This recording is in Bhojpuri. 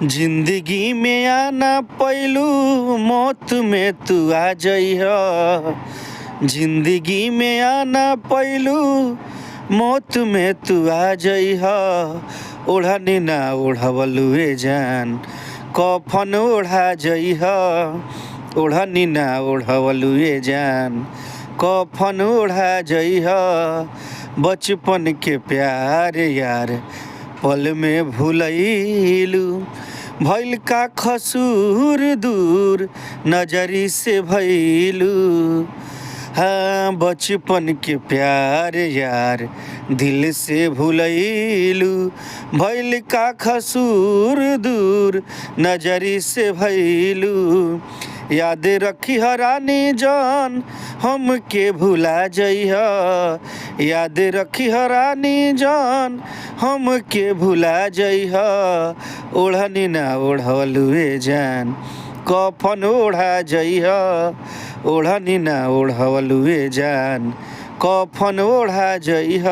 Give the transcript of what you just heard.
जिंदगी में आना पैलू मौत में तू आ जइह। जिंदगी में आना पैलू मौत में तू आ जइह। ओढ़नी ना ओढ़वलुए जान कफन ओढ़ा जइह। ओढ़नी ना ओढ़वलुए जान कफन ओढ़ा जइह। बचपन के प्यार यार पल में भूलैलू। भइल का कसूर दूर नजरी से भइलू। हाँ बचपन के प्यार यार दिल से भूलैलू। भइल का कसूर दूर नजरी से भइलू। याद रखी रानी जान हम के भुला जइह। याद रखी रानी जान हम के भुला जइह। ओढ़नी ना ओढ़वलुए जान कफन ओढ़ा जइह। ओढ़नी ना ओढ़वलुए जान कफन ओढ़ा जइह।